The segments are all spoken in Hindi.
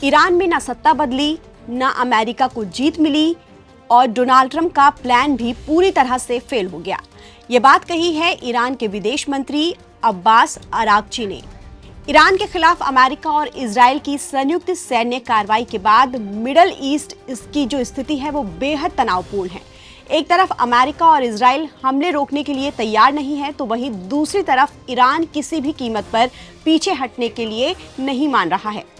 ईरान में ना सत्ता बदली, ना अमेरिका को जीत मिली और डोनाल्ड ट्रंप का प्लान भी पूरी तरह से फेल हो गया। ये बात कही है ईरान के विदेश मंत्री अब्बास अरागची ने। ईरान के खिलाफ अमेरिका और इजराइल की संयुक्त सैन्य कार्रवाई के बाद मिडल ईस्ट इसकी जो स्थिति है वो बेहद तनावपूर्ण है। एक तरफ अमेरिका और इजराइल हमले रोकने के लिए तैयार नहीं है, तो वहीं दूसरी तरफ ईरान किसी भी कीमत पर पीछे हटने के लिए नहीं मान रहा है।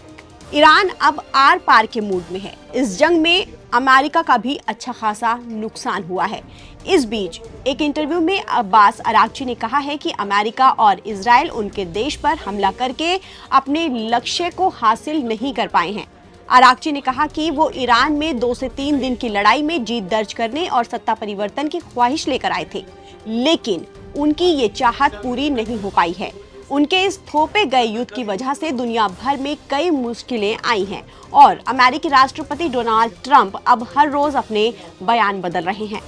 ईरान अब आर पार के मूड में है। इस जंग में अमेरिका का भी अच्छा खासा नुकसान हुआ है। इस बीच एक इंटरव्यू में अब्बास अरागची ने कहा है कि अमेरिका और इजराइल उनके देश पर हमला करके अपने लक्ष्य को हासिल नहीं कर पाए हैं। अरागची ने कहा कि वो ईरान में 2 से 3 दिन की लड़ाई में जीत दर्ज करने और सत्ता परिवर्तन की ख्वाहिश लेकर आए थे, लेकिन उनकी ये चाहत पूरी नहीं हो पाई है। उनके इस थोपे गए युद्ध की वजह से दुनिया भर में कई मुश्किलें आई हैं और अमेरिकी राष्ट्रपति डोनाल्ड ट्रंप अब हर रोज अपने बयान बदल रहे हैं।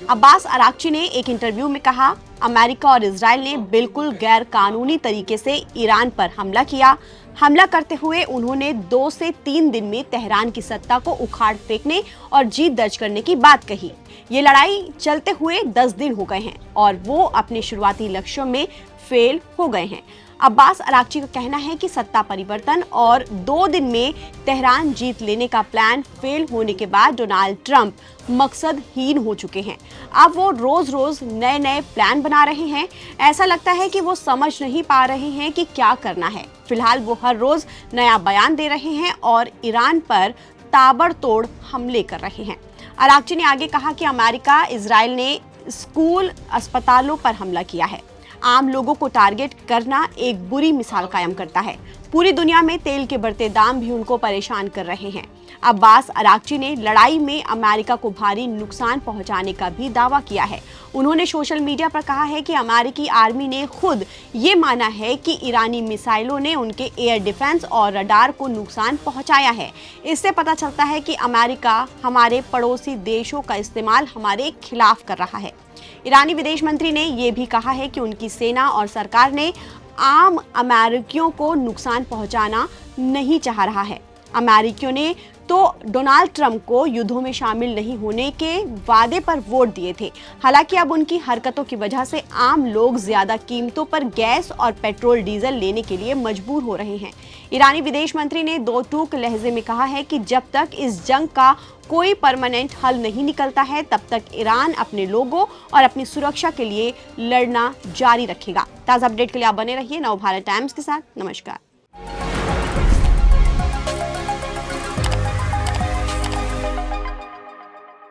अब्बास अरागची ने एक इंटरव्यू में कहा, अमेरिका और इजराइल ने बिल्कुल गैर कानूनी तरीके से ईरान पर हमला किया। हमला करते हुए उन्होंने 2 से 3 दिन में तेहरान की सत्ता को उखाड़ फेंकने और जीत दर्ज करने की बात कही। ये लड़ाई चलते हुए 10 दिन हो गए हैं और वो अपने शुरुआती लक्ष्यों में फेल हो गए हैं। अब्बास अरागची का कहना है कि सत्ता परिवर्तन और 2 दिन में तेहरान जीत लेने का प्लान फेल होने के बाद डोनाल्ड ट्रंप मकसदहीन हो चुके हैं। अब वो रोज नए नए प्लान बना रहे हैं। ऐसा लगता है कि वो समझ नहीं पा रहे हैं कि क्या करना है। फिलहाल वो हर रोज नया बयान दे रहे हैं और ईरान पर ताबड़तोड़ हमले कर रहे हैं। अरागची ने आगे कहा कि अमेरिका, इजराइल ने स्कूल, अस्पतालों पर हमला किया है। आम लोगों को टारगेट करना एक बुरी मिसाल कायम करता है। पूरी दुनिया में तेल के बढ़ते दाम भी उनको परेशान कर रहे हैं। अब्बास अरागची ने लड़ाई में अमेरिका को भारी नुकसान पहुंचाने का भी दावा किया है। उन्होंने सोशल मीडिया पर कहा है कि अमेरिकी आर्मी ने खुद ये माना है कि ईरानी मिसाइलों ने उनके एयर डिफेंस और रडार को नुकसान पहुंचाया है। इससे पता चलता है कि अमेरिका हमारे पड़ोसी देशों का इस्तेमाल हमारे खिलाफ कर रहा है। ईरानी विदेश मंत्री ने यह भी कहा है कि उनकी सेना और सरकार ने आम अमेरिकियों को नुकसान पहुंचाना नहीं चाह रहा है। अमेरिकियों ने तो डोनाल्ड ट्रंप को युद्धों में शामिल नहीं होने के वादे पर वोट दिए थे। हालांकि अब उनकी हरकतों की वजह से आम लोग ज्यादा कीमतों पर गैस और पेट्रोल डीजल लेने के लिए मजबूर हो रहे हैं। ईरानी विदेश मंत्री ने 2 टूक लहजे में कहा है कि जब तक इस जंग का कोई परमानेंट हल नहीं निकलता है, तब तक ईरान अपने लोगों और अपनी सुरक्षा के लिए लड़ना जारी रखेगा। ताज़ा अपडेट के लिए आप बने रहिए नवभारत टाइम्स के साथ। नमस्कार।